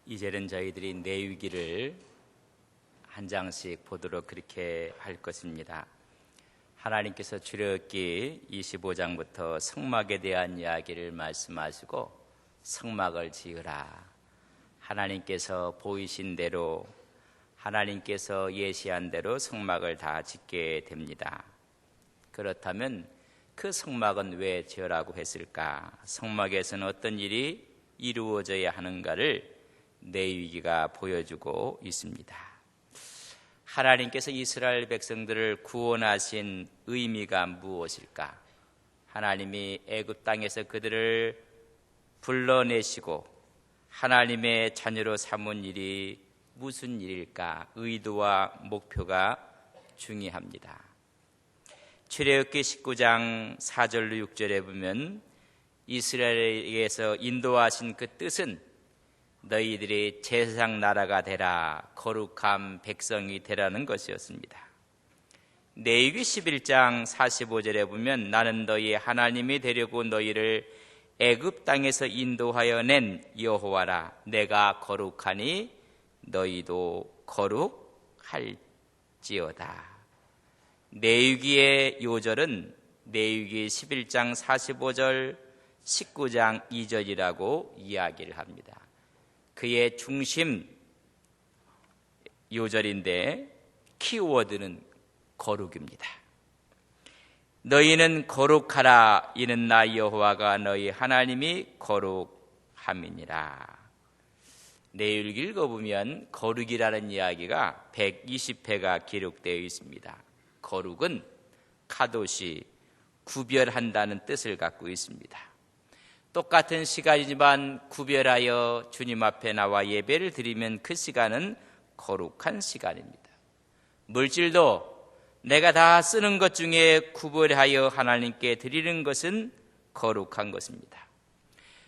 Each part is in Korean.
이제는 저희들이 내위기를 한 장씩 보도록 그렇게 할 것입니다. 하나님께서 출애굽기 25장부터 성막에 대한 이야기를 말씀하시고 성막을 지으라. 하나님께서 보이신 대로, 하나님께서 예시한 대로 성막을 다 짓게 됩니다. 그렇다면 그 성막은 왜 지으라고 했을까? 성막에서는 어떤 일이 이루어져야 하는가를 내위기가 보여주고 있습니다. 하나님께서 이스라엘 백성들을 구원하신 의미가 무엇일까? 하나님이 애굽 땅에서 그들을 불러내시고 하나님의 자녀로 삼은 일이 무슨 일일까? 의도와 목표가 중요합니다. 출애굽기 19장 4절로 6절에 보면 이스라엘에게서 인도하신 그 뜻은 너희들이 제사장 나라가 되라, 거룩한 백성이 되라는 것이었습니다. 레위기 11장 45절에 보면 나는 너희 하나님이 되려고 너희를 애굽 땅에서 인도하여 낸 여호와라. 내가 거룩하니 너희도 거룩할지어다. 레위기의 요절은 레위기 11장 45절, 19장 2절이라고 이야기를 합니다. 그의 중심 요절인데 키워드는 거룩입니다. 너희는 거룩하라. 이는 나 여호와가 너희 하나님이 거룩함이니라. 레위기를 읽어보면 거룩이라는 이야기가 120회가 기록되어 있습니다. 거룩은 카도시, 구별한다는 뜻을 갖고 있습니다. 똑같은 시간이지만 구별하여 주님 앞에 나와 예배를 드리면 그 시간은 거룩한 시간입니다. 물질도 내가 다 쓰는 것 중에 구별하여 하나님께 드리는 것은 거룩한 것입니다.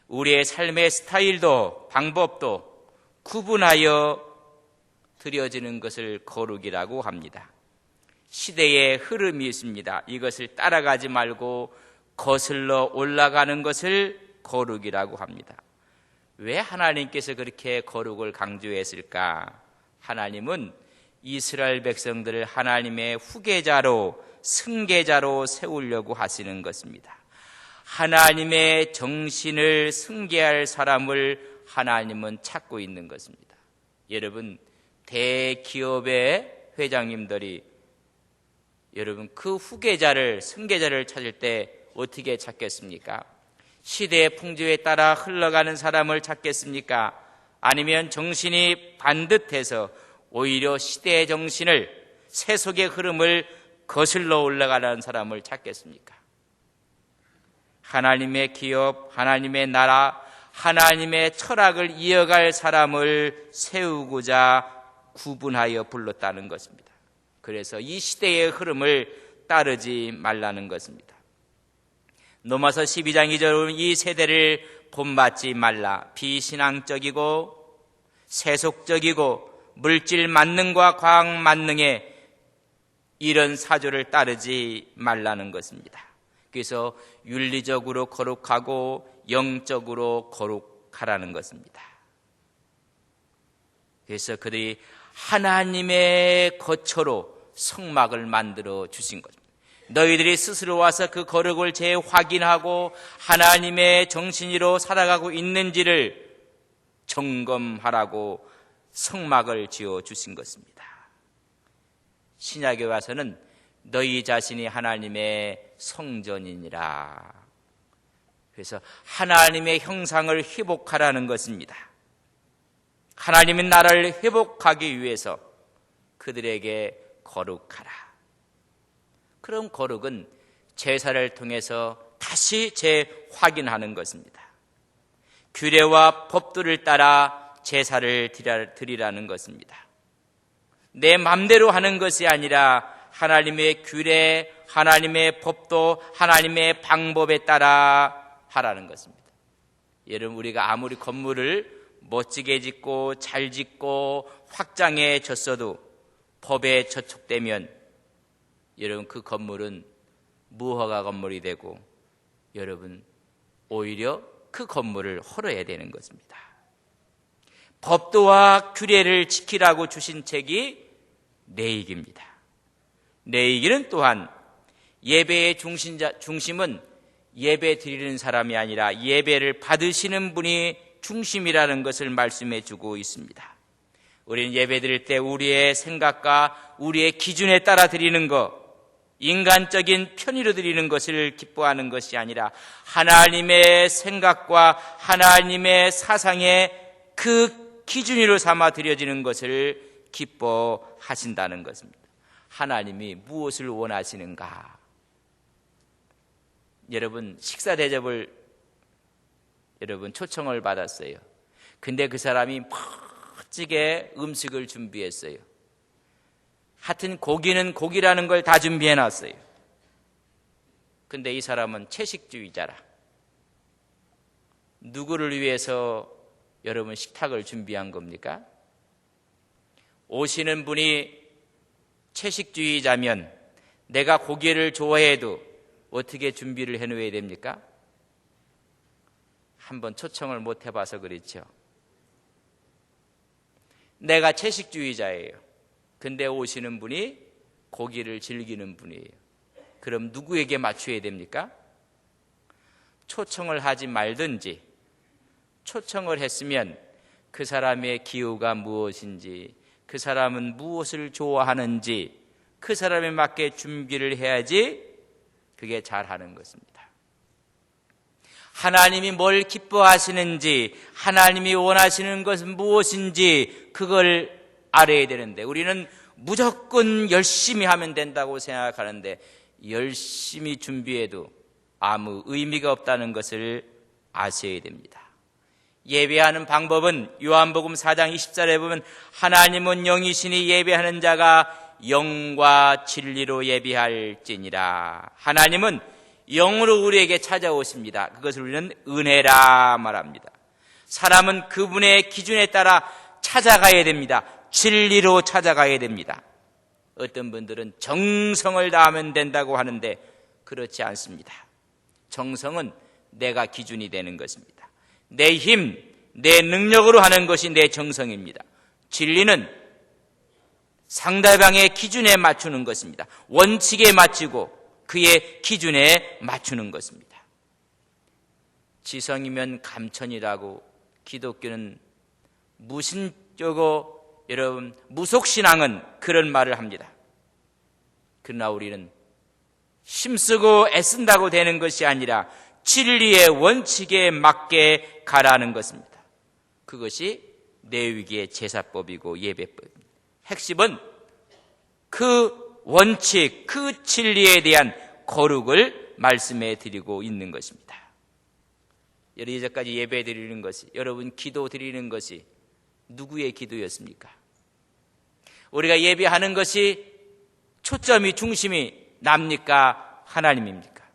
우리의 삶의 스타일도 방법도 구분하여 드려지는 것을 거룩이라고 합니다. 시대의 흐름이 있습니다. 이것을 따라가지 말고 거슬러 올라가는 것을 거룩이라고 합니다. 왜 하나님께서 그렇게 거룩을 강조했을까? 하나님은 이스라엘 백성들을 하나님의 후계자로, 승계자로 세우려고 하시는 것입니다. 하나님의 정신을 승계할 사람을 하나님은 찾고 있는 것입니다. 여러분, 대기업의 회장님들이 여러분 그 후계자를, 승계자를 찾을 때 어떻게 찾겠습니까? 시대의 풍조에 따라 흘러가는 사람을 찾겠습니까? 아니면 정신이 반듯해서 오히려 시대의 정신을, 세속의 흐름을 거슬러 올라가는 사람을 찾겠습니까? 하나님의 기업, 하나님의 나라, 하나님의 철학을 이어갈 사람을 세우고자 구분하여 불렀다는 것입니다. 그래서 이 시대의 흐름을 따르지 말라는 것입니다. 로마서 12장 2절은 이 세대를 본받지 말라. 비신앙적이고 세속적이고 물질 만능과 과학 만능의 이런 사조를 따르지 말라는 것입니다. 그래서 윤리적으로 거룩하고 영적으로 거룩하라는 것입니다. 그래서 그들이 하나님의 거처로 성막을 만들어 주신 것입니다. 너희들이 스스로 와서 그 거룩을 재확인하고 하나님의 정신으로 살아가고 있는지를 점검하라고 성막을 지어 주신 것입니다. 신약에 와서는 너희 자신이 하나님의 성전이니라. 그래서 하나님의 형상을 회복하라는 것입니다. 하나님의 나라를 회복하기 위해서 그들에게 거룩하라. 그럼 거룩은 제사를 통해서 다시 재확인하는 것입니다. 규례와 법도를 따라 제사를 드리라는 것입니다. 내 맘대로 하는 것이 아니라 하나님의 규례, 하나님의 법도, 하나님의 방법에 따라 하라는 것입니다. 여러분, 우리가 아무리 건물을 멋지게 짓고 잘 짓고 확장해졌어도 법에 저촉되면 여러분 그 건물은 무허가 건물이 되고 여러분 오히려 그 건물을 헐어야 되는 것입니다. 법도와 규례를 지키라고 주신 책이 레위기입니다. 레위기는 또한 예배의 중심은 예배 드리는 사람이 아니라 예배를 받으시는 분이 중심이라는 것을 말씀해 주고 있습니다. 우리는 예배 드릴 때 우리의 생각과 우리의 기준에 따라 드리는 것, 인간적인 편의로 드리는 것을 기뻐하는 것이 아니라 하나님의 생각과 하나님의 사상의 그 기준으로 삼아 드려지는 것을 기뻐하신다는 것입니다. 하나님이 무엇을 원하시는가? 여러분, 식사 대접을 초청을 받았어요. 근데 그 사람이 멋지게 음식을 준비했어요. 하여튼 고기는 고기라는 걸 다 준비해놨어요. 근데 이 사람은 채식주의자라. 누구를 위해서 여러분 식탁을 준비한 겁니까? 오시는 분이 채식주의자면 내가 고기를 좋아해도 어떻게 준비를 해놓아야 됩니까? 한번 초청을 못 해봐서 그렇죠. 내가 채식주의자예요. 근데 오시는 분이 고기를 즐기는 분이에요. 그럼 누구에게 맞춰야 됩니까? 초청을 하지 말든지, 초청을 했으면 그 사람의 기호가 무엇인지, 그 사람은 무엇을 좋아하는지 그 사람에 맞게 준비를 해야지 그게 잘하는 것입니다. 하나님이 뭘 기뻐하시는지, 하나님이 원하시는 것은 무엇인지 그걸 알아야 되는데 우리는 무조건 열심히 하면 된다고 생각하는데 열심히 준비해도 아무 의미가 없다는 것을 아셔야 됩니다. 예배하는 방법은 요한복음 4장 20절에 보면 하나님은 영이시니 예배하는 자가 영과 진리로 예배할지니라. 하나님은 영으로 우리에게 찾아오십니다. 그것을 우리는 은혜라 말합니다. 사람은 그분의 기준에 따라 찾아가야 됩니다. 진리로 찾아가야 됩니다. 어떤 분들은 정성을 다하면 된다고 하는데 그렇지 않습니다. 정성은 내가 기준이 되는 것입니다. 내 힘, 내 능력으로 하는 것이 내 정성입니다. 진리는 상대방의 기준에 맞추는 것입니다. 원칙에 맞추고 그의 기준에 맞추는 것입니다. 지성이면 감천이라고 기독교는 무신적이고 여러분 무속신앙은 그런 말을 합니다. 그러나 우리는 힘쓰고 애쓴다고 되는 것이 아니라 진리의 원칙에 맞게 가라는 것입니다. 그것이 레위기의 제사법이고 예배법입니다. 핵심은 그 원칙, 그 진리에 대한 거룩을 말씀해 드리고 있는 것입니다. 이제까지 예배 드리는 것이, 여러분 기도 드리는 것이 누구의 기도였습니까? 우리가 예배하는 것이 초점이 중심이 납니까? 하나님입니까?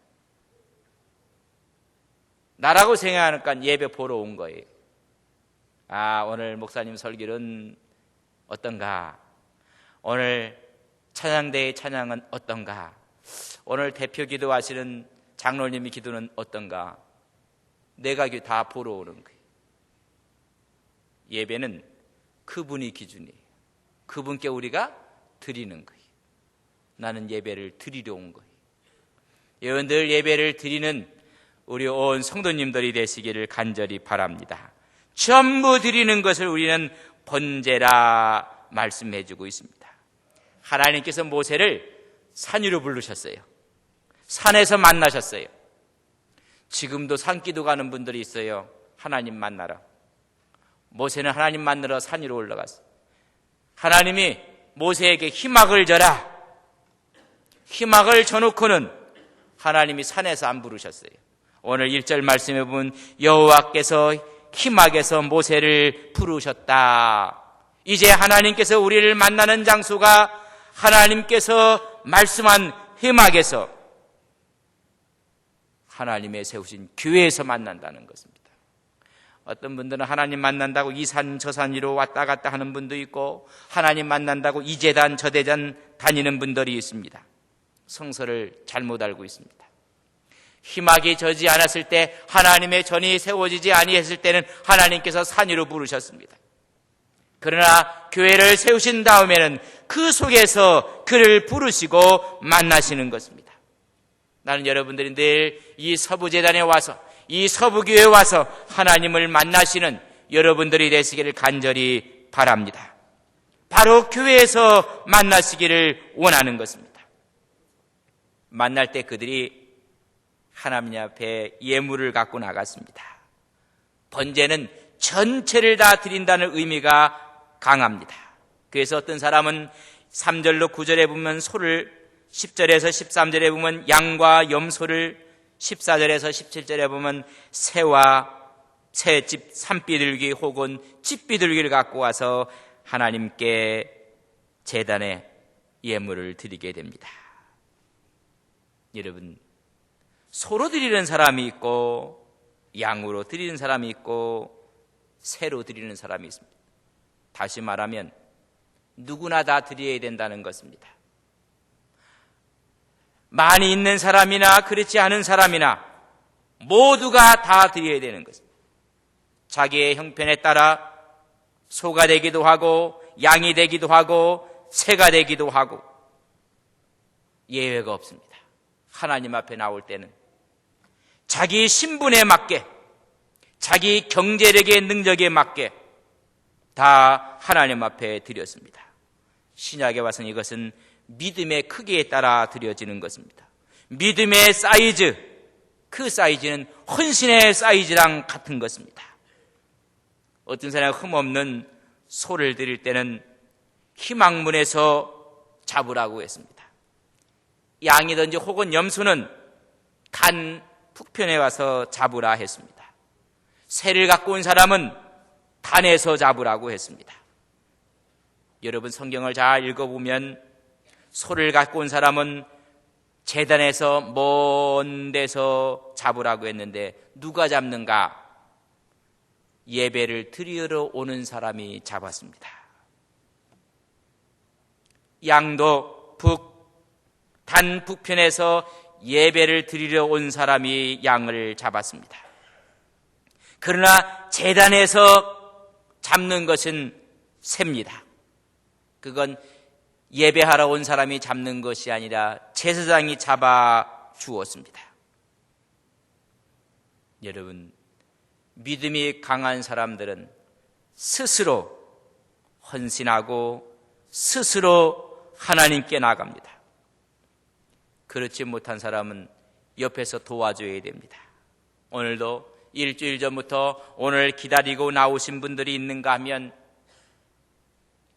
나라고 생각하니까 예배 보러 온 거예요. 아, 오늘 목사님 설교는 어떤가? 오늘 찬양대의 찬양은 어떤가? 오늘 대표 기도하시는 장로님의 기도는 어떤가? 내가 다 보러 오는 거예요. 예배는 그분이 기준이에요. 그분께 우리가 드리는 거예요. 나는 예배를 드리러 온 거예요. 여러분들 예배를 드리는 우리 온 성도님들이 되시기를 간절히 바랍니다. 전부 드리는 것을 우리는 번제라 말씀해 주고 있습니다. 하나님께서 모세를 산 위로 부르셨어요. 산에서 만나셨어요. 지금도 산기도 가는 분들이 있어요. 하나님 만나러. 모세는 하나님 만나러 산 위로 올라갔어요. 하나님이 모세에게 희막을 져라. 희막을 져놓고는 하나님이 산에서 안 부르셨어요. 오늘 1절 말씀해 보면 여호와께서 희막에서 모세를 부르셨다. 이제 하나님께서 우리를 만나는 장소가 하나님께서 말씀한 희막에서 하나님의 세우신 교회에서 만난다는 것입니다. 어떤 분들은 하나님 만난다고 이 산 저 산 위로 왔다 갔다 하는 분도 있고 하나님 만난다고 이 제단 저 대전 다니는 분들이 있습니다. 성서를 잘못 알고 있습니다. 희막이 져지 않았을 때 하나님의 전이 세워지지 아니했을 때는 하나님께서 산 위로 부르셨습니다. 그러나 교회를 세우신 다음에는 그 속에서 그를 부르시고 만나시는 것입니다. 나는 여러분들이 늘 이 서부재단에 와서, 이 서부교회에 와서 하나님을 만나시는 여러분들이 되시기를 간절히 바랍니다. 바로 교회에서 만나시기를 원하는 것입니다. 만날 때 그들이 하나님 앞에 예물을 갖고 나갔습니다. 번제는 전체를 다 드린다는 의미가 강합니다. 그래서 어떤 사람은 3절로 9절에 보면 소를, 10절에서 13절에 보면 양과 염소를, 14절에서 17절에 보면 새집 산비둘기 혹은 집비둘기를 갖고 와서 하나님께 제단에 예물을 드리게 됩니다. 여러분, 소로 드리는 사람이 있고 양으로 드리는 사람이 있고 새로 드리는 사람이 있습니다. 다시 말하면 누구나 다 드려야 된다는 것입니다. 많이 있는 사람이나 그렇지 않은 사람이나 모두가 다 드려야 되는 것입니다. 자기의 형편에 따라 소가 되기도 하고 양이 되기도 하고 새가 되기도 하고 예외가 없습니다. 하나님 앞에 나올 때는 자기 신분에 맞게, 자기 경제력의 능력에 맞게 다 하나님 앞에 드렸습니다. 신약에 와서는 이것은 믿음의 크기에 따라 드려지는 것입니다. 믿음의 사이즈, 그 사이즈는 헌신의 사이즈랑 같은 것입니다. 어떤 사람이 흠없는 소를 드릴 때는 희망문에서 잡으라고 했습니다. 양이든지 혹은 염소는 단 북편에 와서 잡으라 했습니다. 새를 갖고 온 사람은 단에서 잡으라고 했습니다. 여러분, 성경을 잘 읽어보면 소를 갖고 온 사람은 제단에서 먼 데서 잡으라고 했는데 누가 잡는가? 예배를 드리러 오는 사람이 잡았습니다. 양도 단 북편에서 예배를 드리러 온 사람이 양을 잡았습니다. 그러나 제단에서 잡는 것은 새입니다. 그건 예배하러 온 사람이 잡는 것이 아니라 제사장이 잡아 주었습니다. 여러분, 믿음이 강한 사람들은 스스로 헌신하고 스스로 하나님께 나갑니다. 그렇지 못한 사람은 옆에서 도와줘야 됩니다. 오늘도 일주일 전부터 오늘 기다리고 나오신 분들이 있는가 하면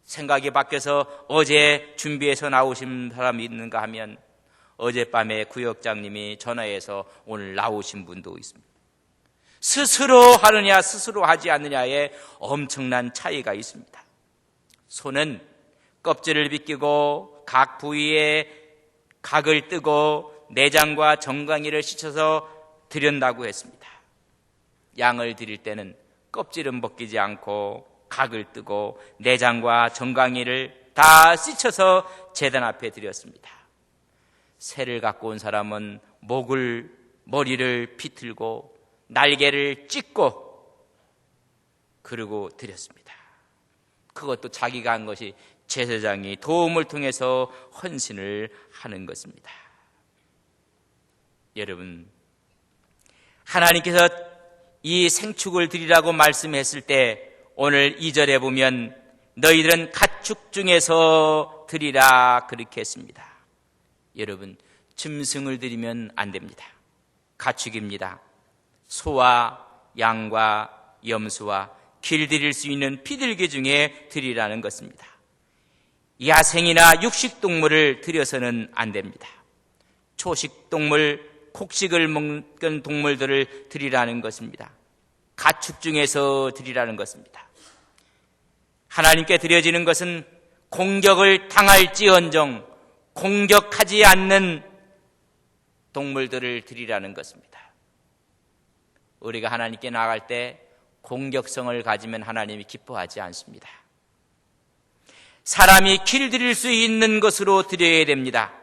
생각이 바뀌어서 어제 준비해서 나오신 사람이 있는가 하면 어젯밤에 구역장님이 전화해서 오늘 나오신 분도 있습니다. 스스로 하느냐 스스로 하지 않느냐에 엄청난 차이가 있습니다. 소는 껍질을 벗기고 각 부위에 각을 뜨고 내장과 정강이를 씻어서 드린다고 했습니다. 양을 드릴 때는 껍질은 벗기지 않고 각을 뜨고 내장과 정강이를 다 씻어서 제단 앞에 드렸습니다. 새를 갖고 온 사람은 머리를 비틀고 날개를 찢고 그러고 드렸습니다. 그것도 자기가 한 것이 제사장이 도움을 통해서 헌신을 하는 것입니다. 여러분, 하나님께서 이 생축을 드리라고 말씀했을 때 오늘 2절에 보면 너희들은 가축 중에서 드리라 그렇게 했습니다. 여러분, 짐승을 드리면 안 됩니다. 가축입니다. 소와 양과 염소와 길들일 수 있는 비둘기 중에 드리라는 것입니다. 야생이나 육식동물을 드려서는 안 됩니다. 초식동물, 곡식을 먹는 동물들을 드리라는 것입니다. 가축 중에서 드리라는 것입니다. 하나님께 드려지는 것은 공격을 당할지언정 공격하지 않는 동물들을 드리라는 것입니다. 우리가 하나님께 나아갈 때 공격성을 가지면 하나님이 기뻐하지 않습니다. 사람이 길들일 수 있는 것으로 드려야 됩니다.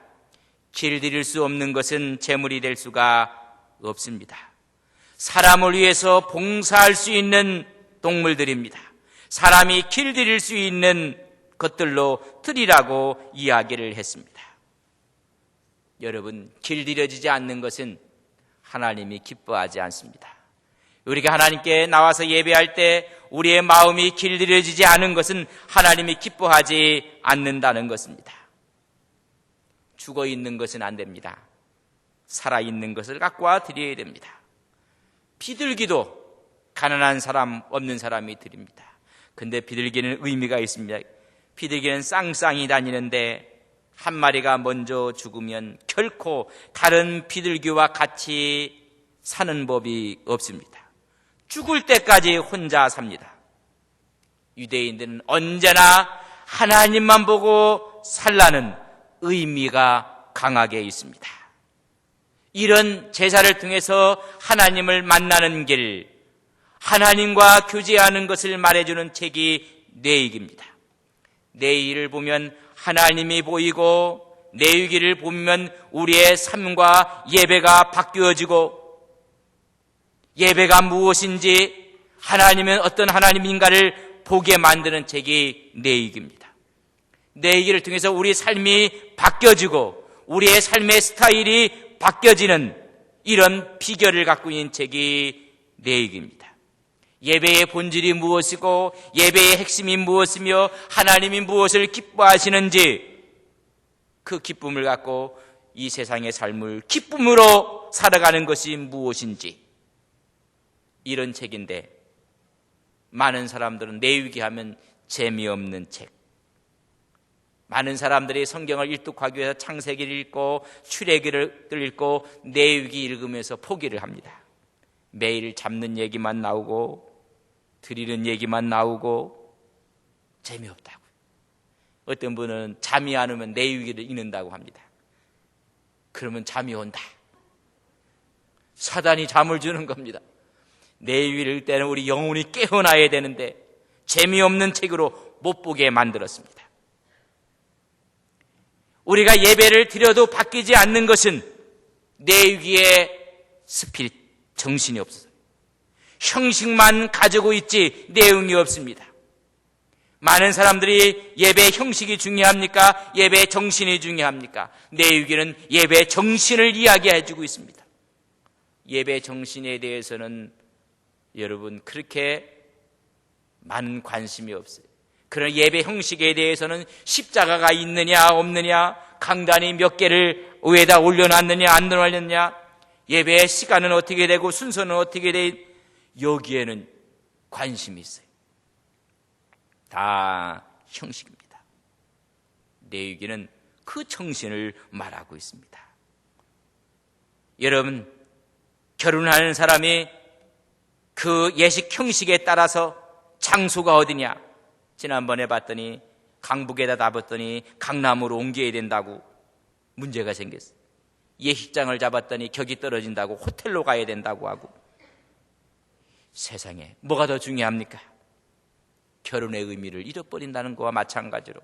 길들일 수 없는 것은 재물이 될 수가 없습니다. 사람을 위해서 봉사할 수 있는 동물들입니다. 사람이 길들일 수 있는 것들로 드리라고 이야기를 했습니다. 여러분, 길들여지지 않는 것은 하나님이 기뻐하지 않습니다. 우리가 하나님께 나와서 예배할 때 우리의 마음이 길들여지지 않은 것은 하나님이 기뻐하지 않는다는 것입니다. 죽어 있는 것은 안 됩니다. 살아있는 것을 갖고 와 드려야 됩니다. 비둘기도 가난한 사람, 없는 사람이 드립니다. 근데 비둘기는 의미가 있습니다. 비둘기는 쌍쌍이 다니는데 한 마리가 먼저 죽으면 결코 다른 비둘기와 같이 사는 법이 없습니다. 죽을 때까지 혼자 삽니다. 유대인들은 언제나 하나님만 보고 살라는 의미가 강하게 있습니다. 이런 제사를 통해서 하나님을 만나는 길, 하나님과 교제하는 것을 말해주는 책이 뇌익입니다. 뇌익을 보면 하나님이 보이고 뇌익을 보면 우리의 삶과 예배가 바뀌어지고 예배가 무엇인지 하나님은 어떤 하나님인가를 보게 만드는 책이 뇌익입니다. 뇌익을 통해서 우리 삶이 바뀌어지고 우리의 삶의 스타일이 바뀌어지는 이런 비결을 갖고 있는 책이 뇌익입니다. 예배의 본질이 무엇이고 예배의 핵심이 무엇이며 하나님이 무엇을 기뻐하시는지 그 기쁨을 갖고 이 세상의 삶을 기쁨으로 살아가는 것이 무엇인지 이런 책인데 많은 사람들은 뇌익이 하면 재미없는 책, 많은 사람들이 성경을 일독하기 위해서 창세기를 읽고 출애기를 읽고 뇌익이 읽으면서 포기를 합니다. 매일 잡는 얘기만 나오고 드리는 얘기만 나오고 재미없다고. 어떤 분은 잠이 안 오면 뇌익을 읽는다고 합니다. 그러면 잠이 온다. 사단이 잠을 주는 겁니다. 뇌익을 읽을 때는 우리 영혼이 깨어나야 되는데 재미없는 책으로 못 보게 만들었습니다. 우리가 예배를 드려도 바뀌지 않는 것은 뇌익의 스피릿, 정신이 없어요. 형식만 가지고 있지 내용이 없습니다. 많은 사람들이 예배 형식이 중요합니까? 예배 정신이 중요합니까? 뇌익은 예배 정신을 이야기해주고 있습니다. 예배 정신에 대해서는 여러분 그렇게 많은 관심이 없어요. 그런 예배 형식에 대해서는 십자가가 있느냐 없느냐, 강단이 몇 개를 위에다 올려놨느냐 안 올려놨느냐, 예배의 시간은 어떻게 되고 순서는 어떻게 돼, 여기에는 관심이 있어요. 다 형식입니다. 뇌익은 그 정신을 말하고 있습니다. 여러분, 결혼하는 사람이 그 예식 형식에 따라서 장소가 어디냐, 지난번에 봤더니 강북에다 놔봤더니 강남으로 옮겨야 된다고 문제가 생겼어요. 예식장을 잡았더니 격이 떨어진다고 호텔로 가야 된다고 하고. 세상에 뭐가 더 중요합니까? 결혼의 의미를 잃어버린다는 것과 마찬가지로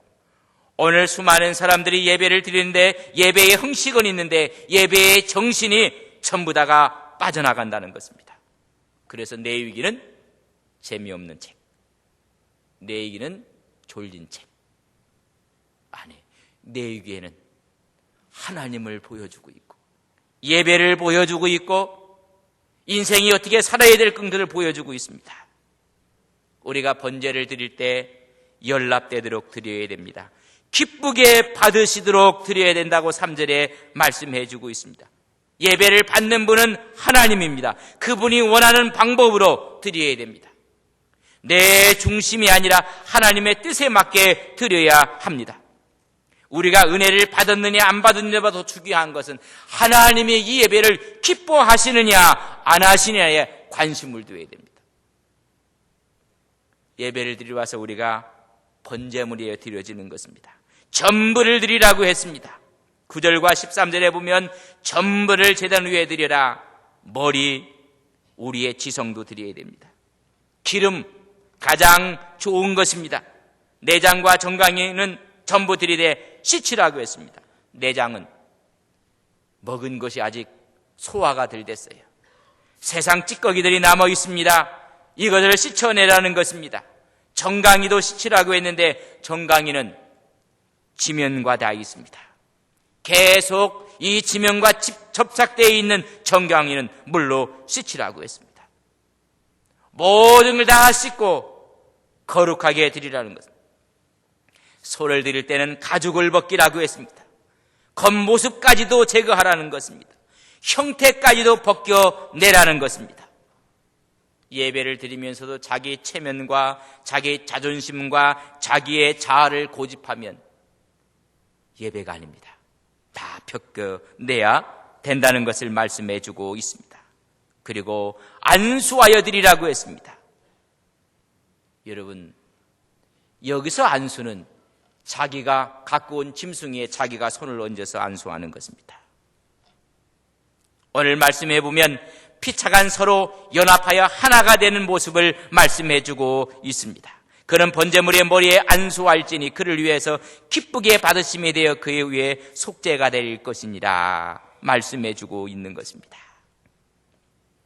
오늘 수많은 사람들이 예배를 드리는데 예배의 형식은 있는데 예배의 정신이 전부 다가 빠져나간다는 것입니다. 그래서 뇌익은 재미없는 책, 뇌익은 졸린 책. 아니, 뇌익에는 하나님을 보여주고 있고 예배를 보여주고 있고 인생이 어떻게 살아야 될 것들을 보여주고 있습니다. 우리가 번제를 드릴 때 연락되도록 드려야 됩니다. 기쁘게 받으시도록 드려야 된다고 3절에 말씀해 주고 있습니다. 예배를 받는 분은 하나님입니다. 그분이 원하는 방법으로 드려야 됩니다. 내 중심이 아니라 하나님의 뜻에 맞게 드려야 합니다. 우리가 은혜를 받았느냐 안 받았느냐보다 더 중요한 것은 하나님이 이 예배를 기뻐하시느냐 안 하시느냐에 관심을 두어야 됩니다. 예배를 드리러 와서 우리가 번제물이 드려지는 것입니다. 전부를 드리라고 했습니다. 9절과 13절에 보면 전부를 제단 위에 드려라. 머리, 우리의 지성도 드려야 됩니다. 기름, 가장 좋은 것입니다. 내장과 정강이는 전부 드리되 씻으라고 했습니다. 내장은 먹은 것이 아직 소화가 덜 됐어요. 세상 찌꺼기들이 남아 있습니다. 이것을 씻어내라는 것입니다. 정강이도 시치라고 했는데 정강이는 지면과 다 있습니다. 계속 이 지면과 접착되어 있는 정강이는 물로 씻으라고 했습니다. 모든 걸 다 씻고 거룩하게 드리라는 것입니다. 소를 드릴 때는 가죽을 벗기라고 했습니다. 겉모습까지도 제거하라는 것입니다. 형태까지도 벗겨내라는 것입니다. 예배를 드리면서도 자기 체면과 자기 자존심과 자기의 자아를 고집하면 예배가 아닙니다. 다 벗겨내야 된다는 것을 말씀해 주고 있습니다. 그리고 안수하여 드리라고 했습니다. 여러분, 여기서 안수는 자기가 갖고 온 짐승에 자기가 손을 얹어서 안수하는 것입니다. 오늘 말씀해 보면 피차간 서로 연합하여 하나가 되는 모습을 말씀해 주고 있습니다. 그는 번제물의 머리에 안수할지니 그를 위해서 기쁘게 받으심이 되어 그의 위에 속죄가 될 것이니라 말씀해 주고 있는 것입니다.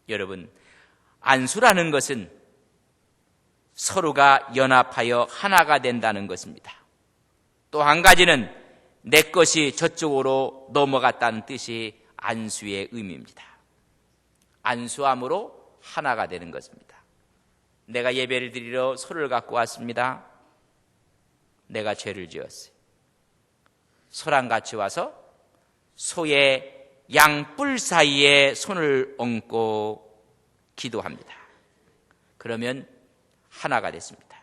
여러분, 안수라는 것은 서로가 연합하여 하나가 된다는 것입니다. 또 한 가지는 내 것이 저쪽으로 넘어갔다는 뜻이 안수의 의미입니다. 안수함으로 하나가 되는 것입니다. 내가 예배를 드리러 소를 갖고 왔습니다. 내가 죄를 지었어요. 소랑 같이 와서 소의 양뿔 사이에 손을 얹고 기도합니다. 그러면 하나가 됐습니다.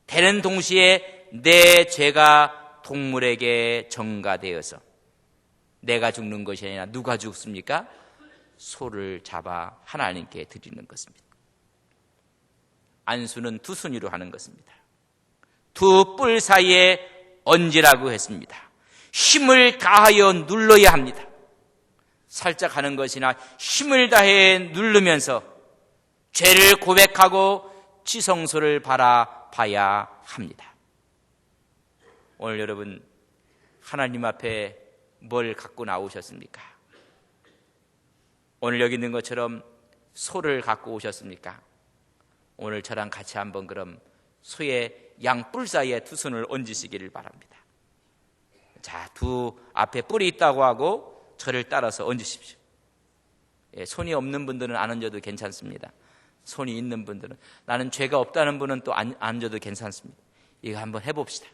되는 동시에 내 죄가 동물에게 전가되어서 내가 죽는 것이 아니라 누가 죽습니까? 소를 잡아 하나님께 드리는 것입니다. 안수는 두 순위로 하는 것입니다. 두 뿔 사이에 얹으라고 했습니다. 힘을 다하여 눌러야 합니다. 살짝 하는 것이나 힘을 다해 누르면서 죄를 고백하고 지성소를 바라봐야 합니다. 오늘 여러분, 하나님 앞에 뭘 갖고 나오셨습니까? 오늘 여기 있는 것처럼 소를 갖고 오셨습니까? 오늘 저랑 같이 한번 그럼 소의 양뿔 사이에 두 손을 얹으시기를 바랍니다. 자, 두 앞에 뿔이 있다고 하고 저를 따라서 얹으십시오. 예, 손이 없는 분들은 안 얹어도 괜찮습니다. 손이 있는 분들은, 나는 죄가 없다는 분은 또 안 얹어도 괜찮습니다. 이거 한번 해봅시다.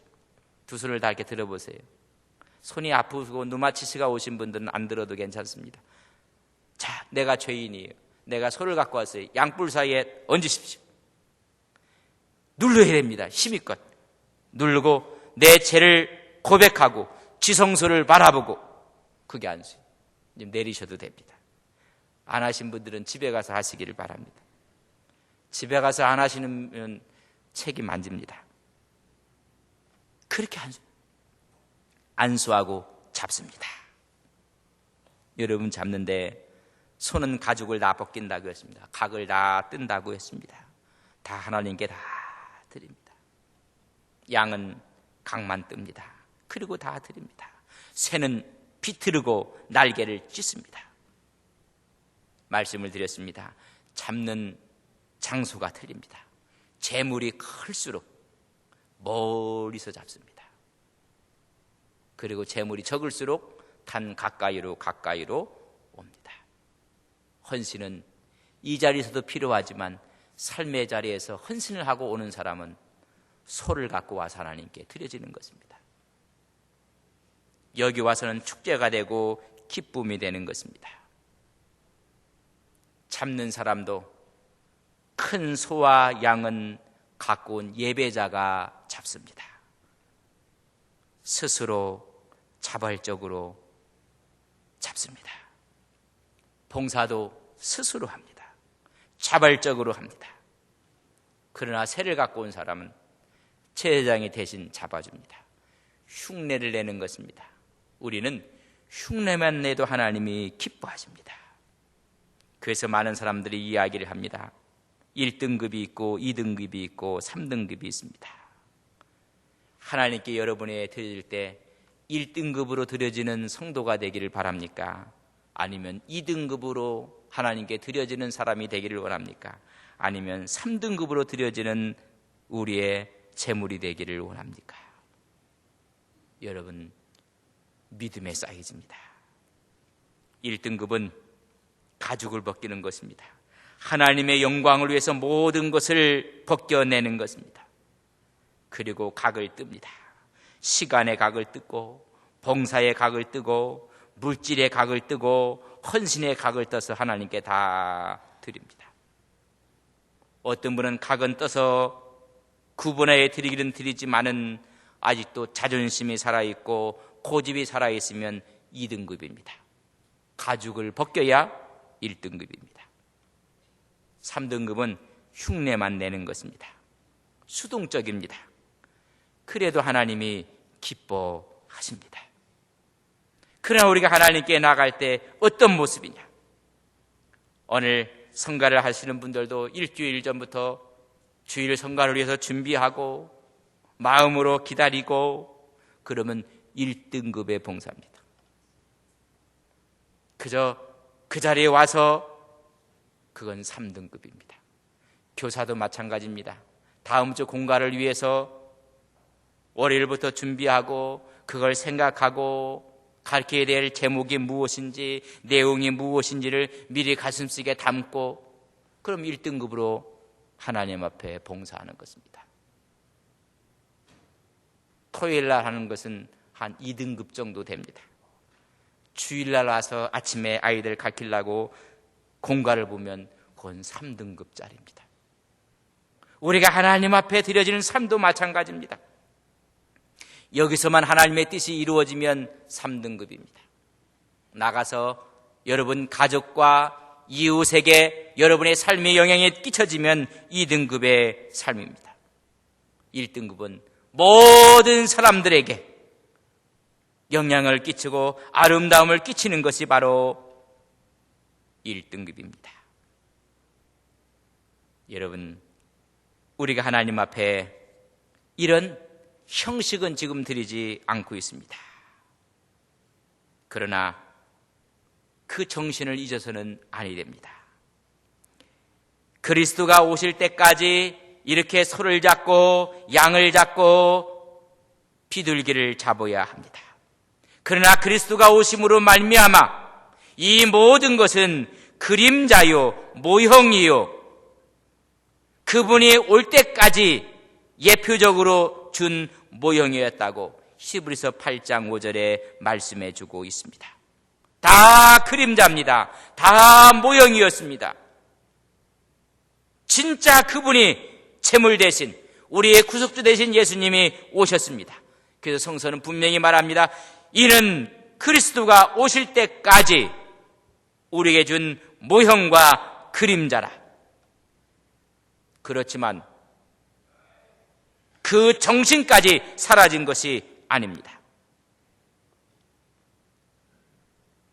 두 손을 다 이렇게 들어보세요. 손이 아프고 누마치시가 오신 분들은 안 들어도 괜찮습니다. 자, 내가 죄인이에요. 내가 소를 갖고 왔어요. 양뿔 사이에 얹으십시오. 눌러야 됩니다. 힘껏 누르고 내 죄를 고백하고 지성소를 바라보고, 그게 안수예요. 내리셔도 됩니다. 안 하신 분들은 집에 가서 하시기를 바랍니다. 집에 가서 안 하시면 책임 안 집니다. 그렇게 안수하고 잡습니다. 여러분, 잡는데 손은 가죽을 다 벗긴다고 했습니다. 각을 다 뜬다고 했습니다. 다 하나님께 다 드립니다. 양은 각만 뜹니다. 그리고 다 드립니다. 새는 비틀고 날개를 찢습니다. 말씀을 드렸습니다. 잡는 장소가 틀립니다. 재물이 클수록 멀리서 잡습니다. 그리고 재물이 적을수록 단 가까이로 옵니다. 헌신은 이 자리에서도 필요하지만 삶의 자리에서 헌신을 하고 오는 사람은 소를 갖고 와서 하나님께 드려지는 것입니다. 여기 와서는 축제가 되고 기쁨이 되는 것입니다. 잡는 사람도 큰 소와 양은 갖고 온 예배자가 잡습니다. 스스로 자발적으로 잡습니다. 봉사도 스스로 합니다. 자발적으로 합니다. 그러나 새를 갖고 온 사람은 제사장이 대신 잡아줍니다. 흉내를 내는 것입니다. 우리는 흉내만 내도 하나님이 기뻐하십니다. 그래서 많은 사람들이 이야기를 합니다. 1등급이 있고 2등급이 있고 3등급이 있습니다. 하나님께 여러분이 드릴 때 1등급으로 드려지는 성도가 되기를 바랍니까? 아니면 2등급으로 하나님께 드려지는 사람이 되기를 원합니까? 아니면 3등급으로 드려지는 우리의 재물이 되기를 원합니까? 여러분, 믿음의 사이즈입니다. 1등급은 가죽을 벗기는 것입니다. 하나님의 영광을 위해서 모든 것을 벗겨내는 것입니다. 그리고 각을 뜹니다. 시간의 각을 뜨고, 봉사의 각을 뜨고, 물질의 각을 뜨고, 헌신의 각을 떠서 하나님께 다 드립니다. 어떤 분은 각은 떠서 구분하여 드리기는 드리지만은 아직도 자존심이 살아있고 고집이 살아있으면 2등급입니다. 가죽을 벗겨야 1등급입니다. 3등급은 흉내만 내는 것입니다. 수동적입니다. 그래도 하나님이 기뻐하십니다. 그러나 우리가 하나님께 나갈 때 어떤 모습이냐? 오늘 성가를 하시는 분들도 일주일 전부터 주일 성가를 위해서 준비하고 마음으로 기다리고 그러면 1등급의 봉사입니다. 그저 그 자리에 와서 그건 3등급입니다. 교사도 마찬가지입니다. 다음 주 공가를 위해서 월요일부터 준비하고 그걸 생각하고 가르쳐야 될 제목이 무엇인지 내용이 무엇인지를 미리 가슴속에 담고 그럼 1등급으로 하나님 앞에 봉사하는 것입니다. 토요일날 하는 것은 한 2등급 정도 됩니다. 주일날 와서 아침에 아이들 가르치려고 공가를 보면 그건 3등급짜리입니다. 우리가 하나님 앞에 드려지는 삶도 마찬가지입니다. 여기서만 하나님의 뜻이 이루어지면 3등급입니다. 나가서 여러분 가족과 이웃에게 여러분의 삶의 영향이 끼쳐지면 2등급의 삶입니다. 1등급은 모든 사람들에게 영향을 끼치고 아름다움을 끼치는 것이 바로 1등급입니다. 여러분, 우리가 하나님 앞에 이런 형식은 지금 드리지 않고 있습니다. 그러나 그 정신을 잊어서는 아니 됩니다. 그리스도가 오실 때까지 이렇게 소를 잡고 양을 잡고 비둘기를 잡아야 합니다. 그러나 그리스도가 오심으로 말미암아 이 모든 것은 그림자요 모형이요 그분이 올 때까지 예표적으로 준 모형이었다고 히브리서 8장 5절에 말씀해 주고 있습니다. 다 그림자입니다. 다 모형이었습니다. 진짜 그분이 제물 대신 우리의 구속주 대신 예수님이 오셨습니다. 그래서 성서는 분명히 말합니다. 이는 그리스도가 오실 때까지 우리에게 준 모형과 그림자라. 그렇지만 그 정신까지 사라진 것이 아닙니다.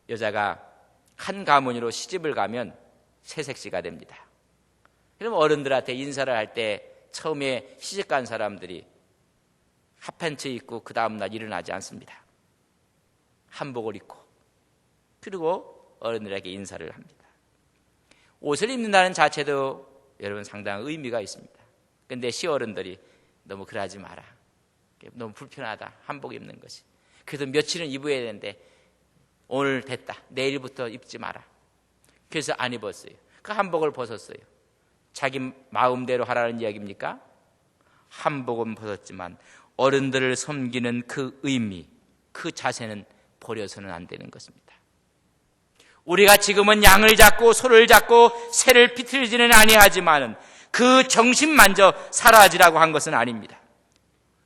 여자가 한 가문으로 시집을 가면 새색시가 됩니다. 그러면 어른들한테 인사를 할 때 처음에 시집 간 사람들이 핫팬츠 입고 그 다음날 일어나지 않습니다. 한복을 입고 그리고 어른들에게 인사를 합니다. 옷을 입는다는 자체도 여러분 상당한 의미가 있습니다. 그런데 시어른들이 너무 그러지 마라. 너무 불편하다. 한복 입는 것이. 그래도 며칠은 입어야 되는데 오늘 됐다. 내일부터 입지 마라. 그래서 안 입었어요. 그 한복을 벗었어요. 자기 마음대로 하라는 이야기입니까? 한복은 벗었지만 어른들을 섬기는 그 의미, 그 자세는 버려서는 안 되는 것입니다. 우리가 지금은 양을 잡고 소를 잡고 새를 비틀지는 아니하지만 그 정신만저 사라지라고 한 것은 아닙니다.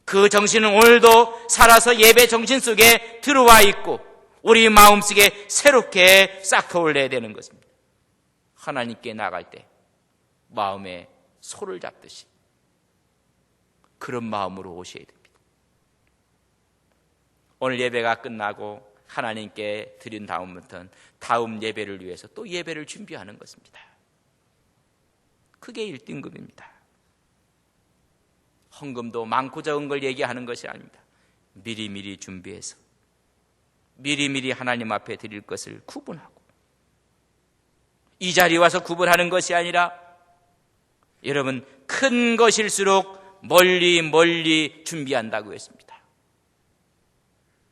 그 정신은 오늘도 살아서 예배 정신 속에 들어와 있고 우리 마음속에 새롭게 싹 떠올려야 되는 것입니다. 하나님께 나갈 때 마음에 소를 잡듯이 그런 마음으로 오셔야 됩니다. 오늘 예배가 끝나고 하나님께 드린 다음부터는 다음 예배를 위해서 또 예배를 준비하는 것입니다. 그게 1등급입니다. 헌금도 많고 적은 걸 얘기하는 것이 아닙니다. 미리미리 준비해서 미리미리 하나님 앞에 드릴 것을 구분하고 이 자리에 와서 구분하는 것이 아니라 여러분 큰 것일수록 멀리 멀리 준비한다고 했습니다.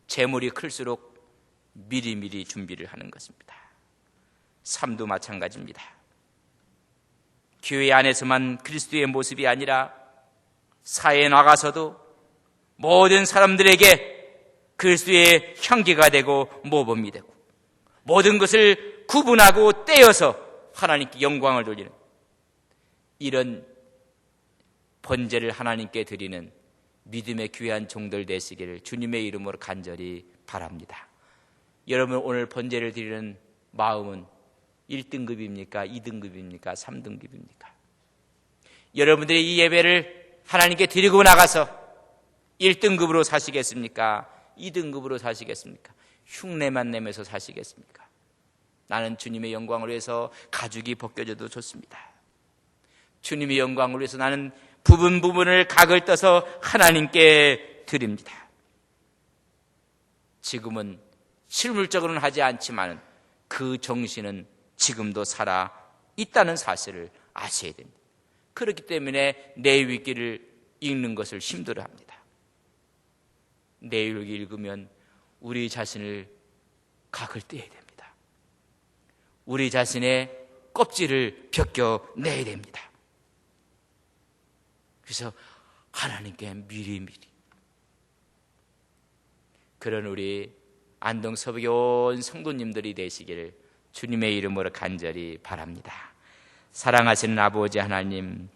재물이 클수록 미리미리 준비를 하는 것입니다. 삶도 마찬가지입니다. 교회 안에서만 그리스도의 모습이 아니라 사회에 나가서도 모든 사람들에게 그리스도의 향기가 되고 모범이 되고 모든 것을 구분하고 떼어서 하나님께 영광을 돌리는 이런 번제를 하나님께 드리는 믿음의 귀한 종들 되시기를 주님의 이름으로 간절히 바랍니다. 여러분, 오늘 번제를 드리는 마음은 1등급입니까? 2등급입니까? 3등급입니까? 여러분들이 이 예배를 하나님께 드리고 나가서 1등급으로 사시겠습니까? 2등급으로 사시겠습니까? 흉내만 내면서 사시겠습니까? 나는 주님의 영광을 위해서 가죽이 벗겨져도 좋습니다. 주님의 영광을 위해서 나는 부분을 각을 떠서 하나님께 드립니다. 지금은 실물적으로는 하지 않지만 그 정신은 지금도 살아 있다는 사실을 아셔야 됩니다. 그렇기 때문에 레위기를 읽는 것을 힘들어합니다. 레위기 읽으면 우리 자신을 각을 떼야 됩니다. 우리 자신의 껍질을 벗겨내야 됩니다. 그래서 하나님께 미리미리 그런 우리 안동 서북에 온 성도님들이 되시기를 주님의 이름으로 간절히 바랍니다. 사랑하시는 아버지 하나님,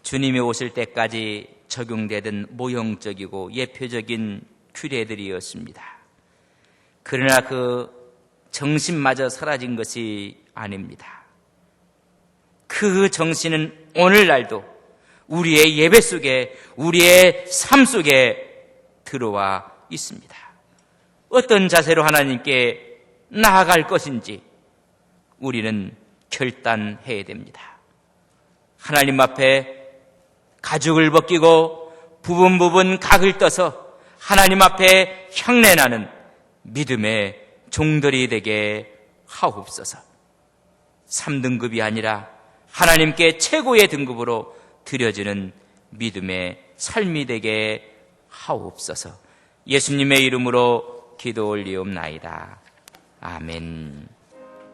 주님이 오실 때까지 적용되던 모형적이고 예표적인 규례들이었습니다. 그러나 그 정신마저 사라진 것이 아닙니다. 그 정신은 오늘날도 우리의 예배 속에, 우리의 삶 속에 들어와 있습니다. 어떤 자세로 하나님께 나아갈 것인지 우리는 결단해야 됩니다. 하나님 앞에 가죽을 벗기고 부분 각을 떠서 하나님 앞에 향내나는 믿음의 종들이 되게 하옵소서. 3등급이 아니라 하나님께 최고의 등급으로 드려지는 믿음의 삶이 되게 하옵소서. 예수님의 이름으로 기도 올리옵나이다. 아멘.